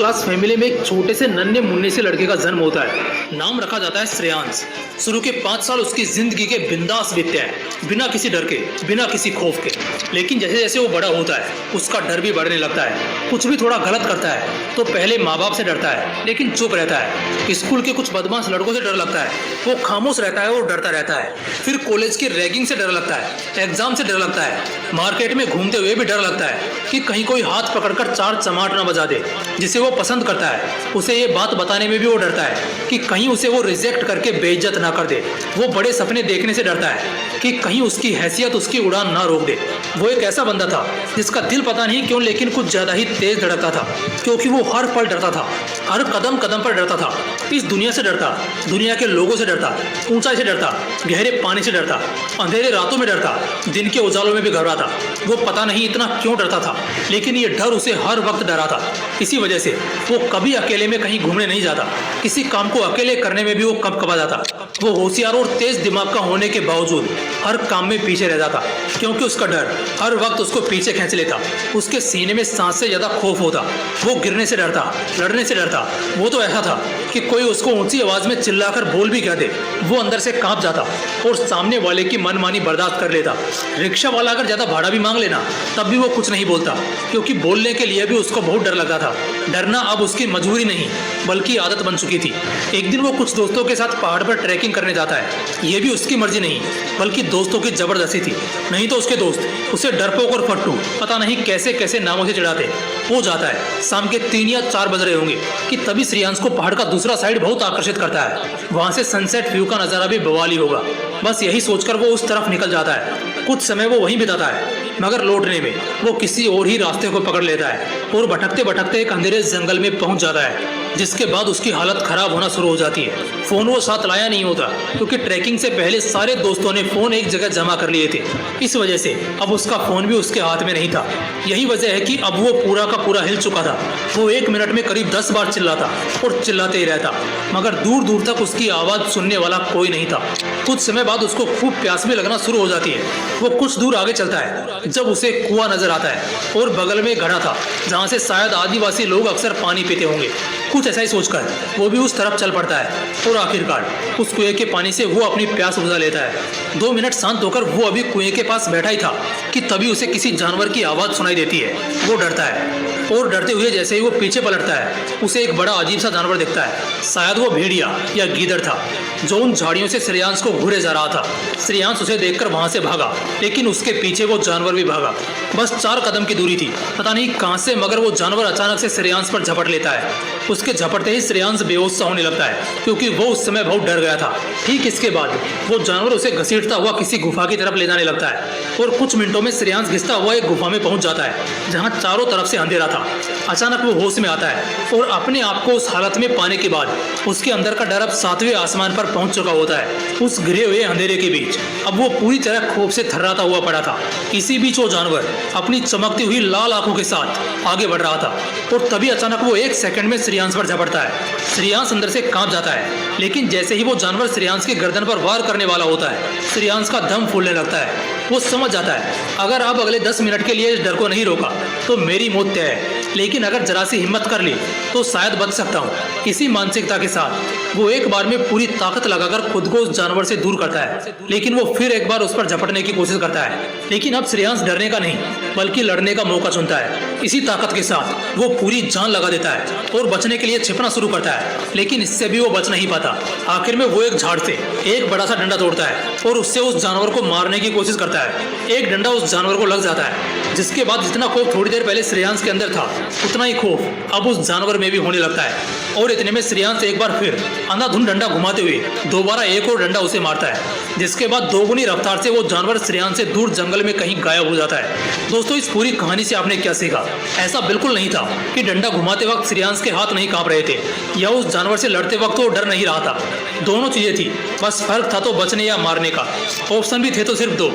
Class family में एक छोटे से नन्हे मुन्ने से लड़के का जन्म होता है। नाम रखा जाता है श्रेयांश। शुरू के 5 साल उसकी जिंदगी के बिंदास बीतते हैं, बिना किसी डर के, बिना किसी खौफ के। लेकिन जैसे जैसे वो बड़ा होता है उसका डर भी बढ़ने लगता है। कुछ भी थोड़ा गलत करता है तो पहले माँ बाप से डरता है, लेकिन चुप रहता है। स्कूल के कुछ बदमाश लड़कों से डर लगता है, वो खामोश रहता है और डरता रहता है। फिर कॉलेज की रैगिंग से डर लगता है, एग्जाम से डर लगता है, मार्केट में घूमते हुए भी डर लगता है कि कहीं कोई हाथ पकड़कर 4 चमाट न बजा दे। जिसे वो पसंद करता है उसे ये बात बताने में भी वो डरता है कि कहीं उसे वो रिजेक्ट करके बेइज्जत ना कर दे। वो बड़े सपने देखने से डरता है कि कहीं उसकी हैसियत उसकी उड़ान ना रोक दे। वो एक ऐसा बंदा था जिसका दिल पता नहीं क्यों लेकिन कुछ ज्यादा ही तेज धड़कता था, क्योंकि वो हर पल डरता था, हर कदम कदम पर डरता था। इस दुनिया से डरता, दुनिया के लोगों से डरता, ऊंचाई से डरता, गहरे पानी से डरता, अंधेरे रातों में डरता, दिन के उजालों में भी घबराता। वो पता नहीं इतना क्यों डरता था, लेकिन ये डर उसे हर वक्त डराता। इसी वजह से वो कभी अकेले में कहीं घूमने नहीं जाता, किसी काम को अकेले करने में भी वो कब जाता। वो होशियार और तेज दिमाग का होने के बावजूद हर काम में पीछे रह जाता, क्योंकि उसका डर हर वक्त उसको पीछे खींच लेता। उसके सीने में सांस से ज्यादा खौफ होता। वो गिरने से डरता, लड़ने से डरता। वो तो ऐसा था कि कोई उसको ऊंची आवाज में चिल्लाकर बोल भी क्या दे, वो अंदर से कांप जाता और सामने वाले की मनमानी बर्दाश्त कर लेता। रिक्शा वाला अगर ज्यादा भाड़ा भी मांग लेना तब भी वो कुछ नहीं बोलता, क्योंकि बोलने के लिए भी उसको बहुत डर लगता था। डरना अब उसकी मजबूरी नहीं बल्कि आदत बन चुकी थी। एक दिन वो कुछ दोस्तों के साथ पहाड़ पर ट्रैकिंग करने जाता है। ये भी उसकी मर्जी नहीं बल्कि दोस्तों की जबरदस्ती थी। नहीं तो उसके दोस्त उसे डरपोक और फट्टू पता नहीं कैसे कैसे नामों से चिढ़ाते। वो जाता है, शाम के 3 या 4 बज रहे होंगे कि तभी श्रेयांश को पहाड़ का दूसरा साइड बहुत आकर्षित करता है। वहां से सनसेट व्यू का नजारा भी बवाली होगा। बस यही सोचकर वो उस तरफ निकल जाता है। कुछ समय वो वहीं बिताता है, मगर लौटने में वो किसी और ही रास्ते को पकड़ लेता है और भटकते भटकते एक अंधेरे जंगल में पहुंच जाता है। जिसके बाद उसकी हालत खराब होना शुरू हो जाती है। फोन वो साथ लाया नहीं होता, क्योंकि ट्रैकिंग से पहले सारे दोस्तों ने फोन एक जगह जमा कर लिए थे। इस वजह से अब उसका फोन भी उसके हाथ में नहीं था। यही वजह है कि अब वो पूरा का पूरा हिल चुका था। वो 1 मिनट में करीब 10 बार चिल्लाता और चिल्लाते ही रहता, मगर दूर दूर तक उसकी आवाज सुनने वाला कोई नहीं था। कुछ समय बाद उसको खूब प्यास भी लगना शुरू हो जाती है। वो कुछ दूर आगे चलता है जब उसे कुआं नजर आता है और बगल में घड़ा था जहाँ से शायद आदिवासी लोग अक्सर पानी पीते होंगे। कुछ ऐसा ही सोचकर वो भी उस तरफ चल पड़ता है और आखिरकार उस कुएं के पानी से वो अपनी प्यास बुझा लेता है। 2 मिनट शांत होकर वो अभी कुएं के पास बैठा ही था कि तभी उसे किसी जानवर की आवाज सुनाई देती है। वो डरता है और डरते हुए जैसे ही वो पीछे पलटता है उसे एक बड़ा अजीब सा जानवर दिखता है। शायद वो भेड़िया या गीदड़ था जो उन झाड़ियों से श्रेयांश को घूरे जा रहा था। श्रेयांश उसे देखकर वहां से भागा, लेकिन उसके पीछे वो जानवर भी भागा। बस 4 कदम की दूरी थी, पता नहीं कहां से, मगर वो जानवर अचानक से श्रेयांश पर झपट लेता है। उसके झपटते ही श्रेयांश बेहोश सा होने लगता है, क्योंकि वो उस समय बहुत डर गया था। ठीक इसके बाद वो जानवर उसे घसीटता हुआ किसी गुफा की तरफ ले जाने लगता है और कुछ मिनटों में श्रेयांश घिसता हुआ एक गुफा में पहुंच जाता है जहां चारों तरफ से अंधेरा था। अचानक वो होश में आता है और अपने आप को उस हालत में पाने के बाद उसके अंदर का डर अब 7वें आसमान पर पहुंच चुका होता है। उस घिरे हुए अंधेरे के बीच अब वो पूरी तरह खौफ से थर्राता हुआ पड़ा था। इसी बीच वो जानवर अपनी चमकती हुई लाल आंखों के साथ आगे बढ़ रहा था और तभी अचानक वो 1 सेकंड में श्रेयांश पर झपटता है। श्रेयांश अंदर से कांप जाता है, लेकिन जैसे ही वो जानवर श्रेयांश के गर्दन पर वार करने वाला होता है श्रेयांश का दम फूलने लगता है। वो समझ जाता है अगर अब अगले 10 मिनट के लिए इस डर को नहीं रोका तो मेरी मौत तय है, लेकिन अगर जरा सी हिम्मत कर ली तो शायद बच सकता हूँ। इसी मानसिकता के साथ वो एक बार में पूरी ताकत लगाकर खुद को उस जानवर से दूर करता है, लेकिन वो फिर एक बार उस पर झपटने की कोशिश करता है। लेकिन अब श्रेयांश डरने का नहीं बल्कि लड़ने का मौका चुनता है। इसी ताकत के साथ वो पूरी जान लगा देता है और बचने के लिए छिपना शुरू करता है, लेकिन इससे भी वो बच नहीं पाता। आखिर में वो एक झाड़ से एक बड़ा सा डंडा तोड़ता है और उससे उस जानवर को मारने की कोशिश करता है। एक डंडा उस जानवर को लग जाता है, जिसके बाद जितना खौफ थोड़ी देर पहले श्रेयांश के अंदर था उतना ही खौफ अब उस जानवर में भी होने लगता है। और इतने में श्रेयांश एक बार फिर अंधाधुंध डंडा घुमाते हुए दोबारा एक और डंडा उसे मारता है, जिसके बाद दोगुनी रफ्तार से वो जानवर श्रेयांश से दूर जंगल में कहीं गायब हो जाता है। दोस्तों, इस पूरी कहानी से आपने क्या सीखा? ऐसा बिल्कुल नहीं था कि डंडा घुमाते वक्त श्रेयांश के हाथ नहीं कांप रहे थे या उस जानवर से लड़ते वक्त वो डर नहीं रहा था। दोनों चीजें थी, बस फर्क था तो बचने या मारने का। ऑप्शन भी थे तो सिर्फ 2,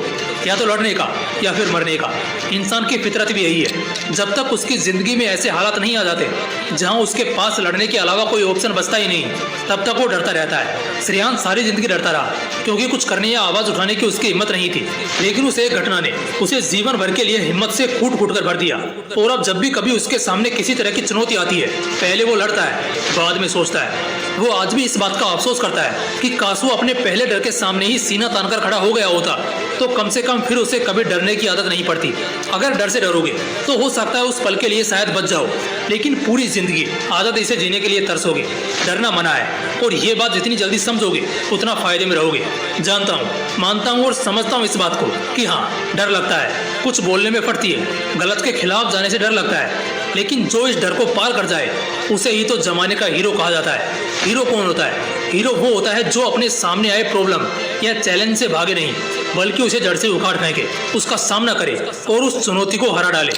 या तो लड़ने का या फिर मरने का। इंसान की फितरत भी यही है। जब तक उसकी जिंदगी में ऐसे हालात नहीं आ जाते जहां उसके पास लड़ने के अलावा कोई ऑप्शन बचता ही नहीं, तब तब तक वो डरता रहता है। श्रेयांश सारी जिंदगी डरता रहा क्योंकि कुछ करने या आवाज उठाने की उसकी हिम्मत नहीं थी, लेकिन उस एक घटना ने उसे जीवन भर के लिए हिम्मत से कूट कूट कर भर दिया। और अब जब भी कभी उसके सामने किसी तरह की चुनौती आती है, पहले वो लड़ता है, बाद में सोचता है। वो आज भी इस बात का अफसोस करता है कि काश वो अपने पहले डर के सामने ही सीना तानकर खड़ा हो गया होता, तो कम से कम फिर उसे कभी डरने की आदत नहीं पड़ती। अगर डर से डरोगे तो हो सकता है उस पल के लिए शायद बच जाओ, लेकिन पूरी जिंदगी आदत इसे जीने के लिए तरसोगे। डरना मना है, और ये बात जितनी जल्दी समझोगे उतना फायदे में रहोगे। जानता हूँ, मानता हूँ और समझता हूँ इस बात को कि हाँ, डर लगता है, कुछ बोलने में फटती है, गलत के खिलाफ जाने से डर लगता है, लेकिन जो इस डर को पार कर जाए उसे ही तो जमाने का हीरो कहा जाता है। हीरो कौन होता है? हीरो वो होता है जो अपने सामने आए प्रॉब्लम या चैलेंज से भागे नहीं, बल्कि उसे जड़ से उखाड़ फेंके, उसका सामना करे और उस चुनौती को हरा डाले।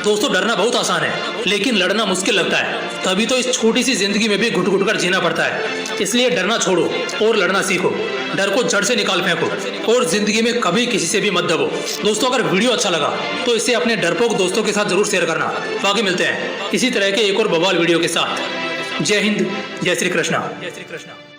दोस्तों, डरना बहुत आसान है, लेकिन लड़ना मुश्किल लगता है। तभी तो इस छोटी सी जिंदगी में भी घुट घुट कर जीना पड़ता है। इसलिए डरना छोड़ो और लड़ना सीखो। डर को जड़ से निकाल फेंको और जिंदगी में कभी किसी से भी मत दबो। दोस्तों, अगर वीडियो अच्छा लगा तो इसे अपने डरपोक दोस्तों के साथ जरूर शेयर करना। बाकी मिलते हैं इसी तरह के एक और बवाल वीडियो के साथ। जय हिंद, जय श्री कृष्णा।